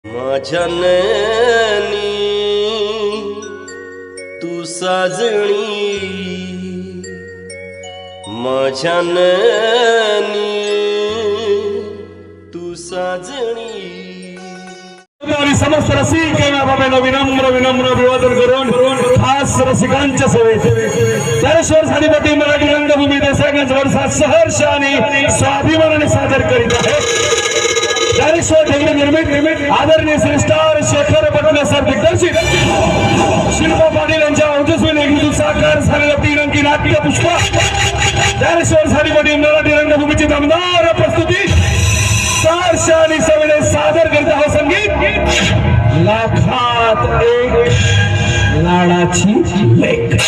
माझ्या नैनी तू साजणी, माझ्या नैनी तू साजणी। आणि समस्त रसिकांना बाबांना विनम्र विनम्र अभिवादन करून खास रसिकांच्या सेवेत ज्ञानेश्वर साडेपाटी मराठी रंगभूमी देसाईगंज वर्षात सहर्ष आणि स्वाभिमानाने सादर करीत आहे। ज्ञानेश्वर ढेंगरे निर्मित आदरणीय श्री स्टार शेखर पटले सर दिग्दर्शित शिल्पा पाटील यांच्या ओजस्वी निर्मितीतून साकार झालेलं 3 अंकी नाट्य पुष्प ज्ञानेश्वर साडेपाटी मराठी रंगभूमीची दमदार प्रस्तुती सहर्ष आणि सविनय सादर करीत आहोत। संगीत लाखात एक लाडाची लेक।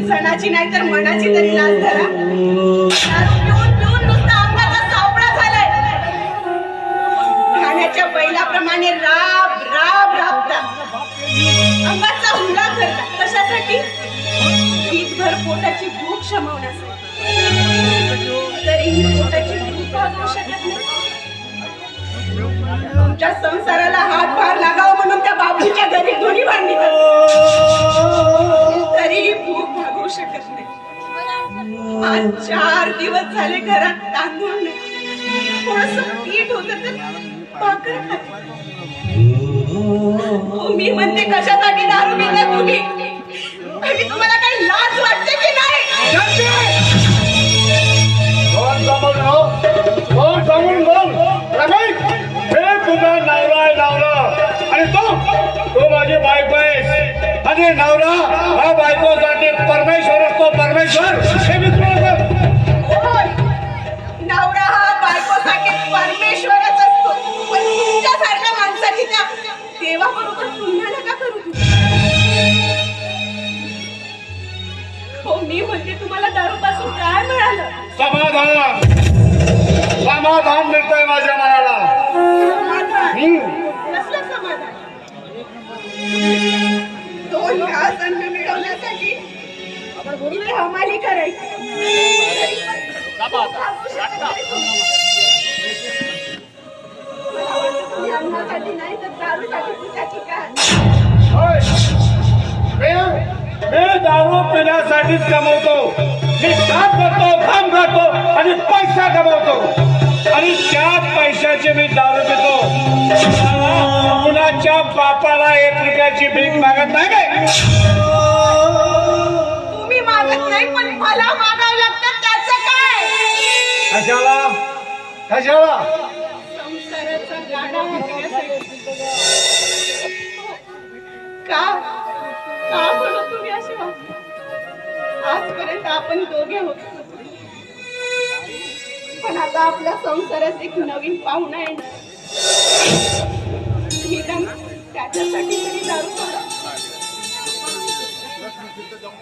जनाची नाही तर मनाची तरी लाज धरा। पिऊन पिऊन नुसता अंगाचा सापळा झालाय। खाण्याच्या बैलाप्रमाणे राब राब राबता, अंगाचा हुंडा करता। कशासाठी? पीठभर पोटाची भूक शमवण्यासाठी। तरीही पोटाची भूक भागवू शकत नाही। तुमच्या संसाराला हातभार लागावं म्हणून त्या बाबूच्या घरी धुणी भांडी तरीही भूक भागवू शकत नाही। आज 4 दिवस झाले घरात तांदूळ नाही, थोडंसं पीठ होतं तर भाकर खाते। तुम्ही म्हणते कशासाठी दारू पिता तुम्ही? आणि तुम्हाला काही लाज वाटते की नाही? आणि तो माझी बायको आहे आणि नवरा हा बायकोसाठी परमेश्वर असतो। परमेश्वर हे विसरू नका। नवरा हा बायकोसाठी परमेश्वरच असतो, पण तुमच्यासारख्या माणसाची त्या देवाबरोबर तुलना नका करू। समाधान समाधान मिळतंय माझ्या मनाला. कसलं समाधान? 2 घास अन्न मिळवण्यासाठी इथे हमाली करायची. मला वाटतं तुम्ही अन्नासाठी नाही तर दारूसाठी तुझ्या ठिकाण. मी दारू पिण्यासाठीच कमवतो. मी काम करतो, काम करतो आणि पैसा कमवतो आणि त्या पैशाचे मी दारू पितो. कुणाच्या बापाला 1 रुपयाची भीक मागत नाही काय? तुम्ही मागत नाही पण मला मागावं लागतं त्याचं काय? कशाला कशाला संसाराचा गाडा हाकण्यासाठी. का का म्हणून तुम्ही असे वागता? आजपर्यंत आपण दोघे होतो पण आता आपल्या संसारात एक नवीन पाहुणा येणार. निदान त्याच्यासाठी तरी दारू सोडा.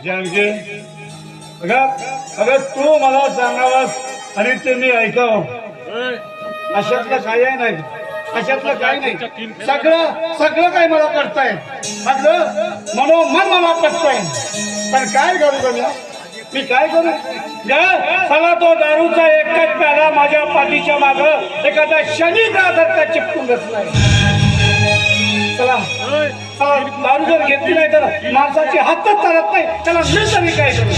जानकी अगं तू मला सांगावास आणि ते मी ऐकावं अशातलं काही नाही. अशातलं काही नाही. सगळं सगळं काही मला करताय. सगळं मनोमन मला करताय. पण काय करू तुम्ही? मी काय करू? मला तो दारूचा एकच प्याला माझ्या पाठीच्या माग एखाद्या शनिग्रहासारखा चिपकून बसलाय. चला दारू जर घेतली नाही तर माणसाचे हातच चालत नाही. त्याला मी तरी काय करू?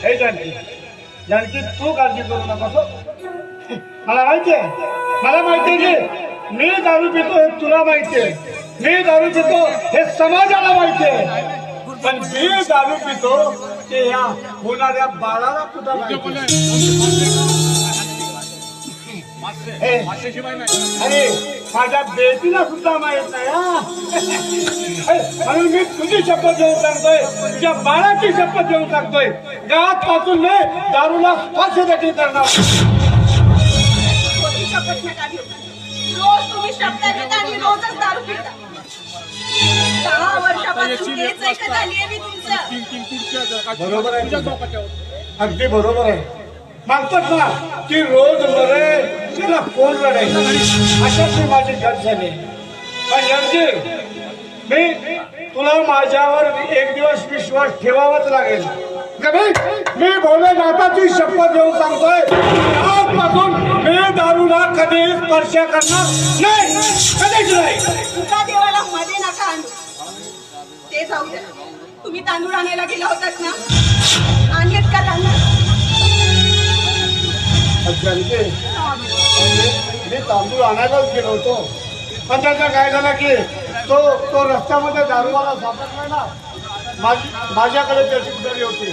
हे जानकी जानकी तू काळजी करू नका. मला माहितीये की मी दारू पितो हे तुला माहितीये. मी दारू पितो हे समाजाला माहितीये. पण मी दारू पितो ते या होणाऱ्या बाळाला कुठं माहिती. अरे माझ्या बेटीला सुद्धा माहित नाही. म्हणून मी तुझी शपथ घेऊन सांगतोय, तुझ्या बाळाची शपथ घेऊन सांगतोय, गावात पासून मी दारूला स्पर्श देखील करणार. शपथ नका घेऊ. रोज तुम्ही शब्द घेता आणि रोजच दारू पिता. 10 वर्षापासून हेच ऐकत आलीये मी तुमचं. बरोबर आहे, अगदी बरोबर आहे. मागतात ना की रोज मरे त्याला कोण रडायचं. अशाच मी माझी गत झाली. पण जानकी मी तुला माझ्यावर एक दिवस विश्वास ठेवावाच लागेल. मी भोलेनाथाची शपथ घेऊन सांगतोय, आजपासून मी दारूला कधी स्पर्श करणार नाही. कधीच नाही. तुझ्या देवाला मध्ये नका आणू. ते जाऊ द्या. तुम्ही तांदूळ आणायला गेला होतात ना, आणलेत का तांदूळ? मी तांदूळ आणायलाच गेलो होतो. पण त्याचा काय झालं की तो रस्त्यामध्ये दारूवाला सापडला ना. माझ्याकडे त्याची उधारी होती.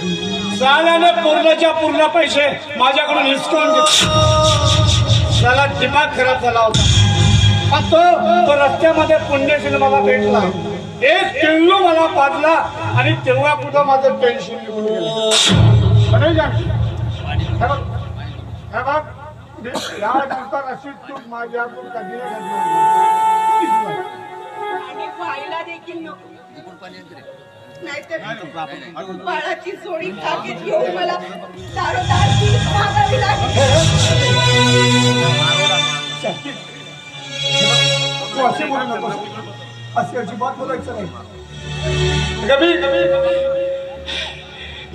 साल्याने पूर्णच्या पूर्ण पैसे माझ्याकडून हिसकावून घेतले. त्याला दिमाग खराब झाला होता. पण तो रस्त्यामध्ये पुण्यशील मला भेटला. एक किल्लो मला पाजला आणि तेव्हा कुठं माझं टेन्शन निघून गेलं. या नंतर अशी चूक माझ्याकडून कधी आणि व्हायला देखील नको. नाहीतर बाळाची जोडी ताकीद घेऊन मला दारोदार फीस मागावी लागेल. तू असे बोलू नकोस. अशी अजिबात बोलायचं नाही.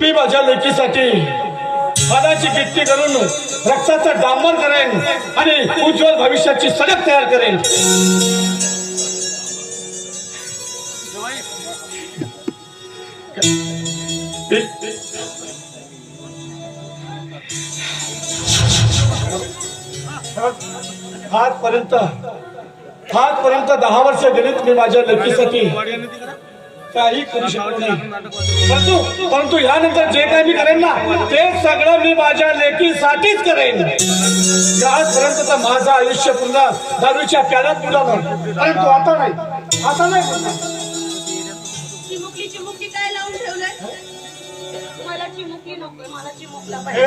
मी माझ्या लेकीसाठी मनाची गिट्टी करून रक्ताचा डांबर करेन आणि उज्ज्वल भविष्याची सडक तयार करेन. आजपर्यंत 10 वर्ष गेलीत मी माझ्या लेकीसाठी काही करू शकलो नाही. परंतु यानंतर जे काही मी करेन ना ते सगळं मी माझ्या लेकीसाठीच करेन. आजपर्यंत तर माझं आयुष्य पुन्हा दारूच्या प्याल्यात बुडालं. परंतु आता नाही. चिमुकली काय लावून ठेवलंय? मला चिमुकली नकोय. मला चिमुकला पाहिजे.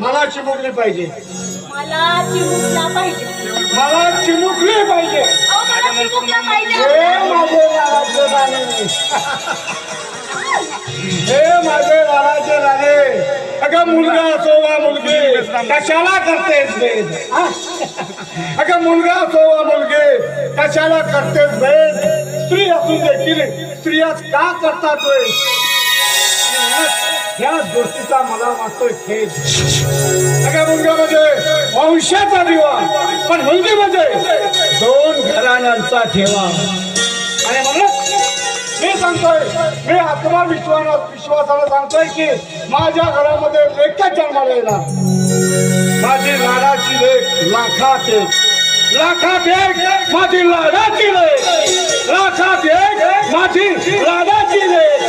मला चिमुकली पाहिजे. मला चिमुकला पाहिजे. मला चिमुकली पाहिजे. मला चिमुकला पाहिजे. हे माझे लालाचे लाले, अगं मुलगा असो वा मुलगी कशाला करतेस भेद? हा? अगं मुलगा असो वा मुलगी कशाला करतेस भेद? स्त्री असून देखील स्त्रियाच का करतात द्वेष? या गोष्टीचा मला वाटतोय खेद. अगं मुलगा म्हणजे वंशाचा दिवा, पण मुलगी म्हणजे 2 घराण्यांचा ठेवा. आणि म्हणून मी सांगतोय, मी विश्वासाला सांगतोय की माझ्या घरामध्ये एकच जन्माला येणार. माझी लाडाची लेक लाखात एक, लाखात एक माझी लाडाची लेक, लाखात एक माझी लाडाची लेक.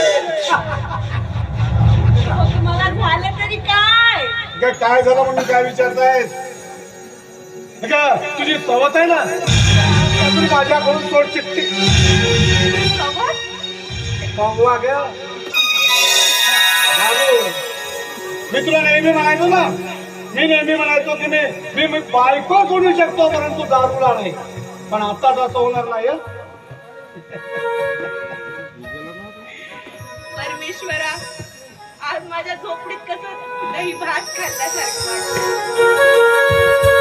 मला झालं तरी काय? काय झालं म्हणून काय विचारतायस? तुझी सवत आहे ना, तुम्ही माझ्याकडून सोड चिठ्ठी मागवा घ्या. मी तुला नेहमी म्हणायचो ना, मी नेहमी म्हणायचो की मी बायको करू शकतो परंतु दारूला नाही. पण आता तसं होणार नाही. परमेश्वरा, आज माझ्या झोपडीत कसं दही भात खाल्ल्यासारखं वाटतं.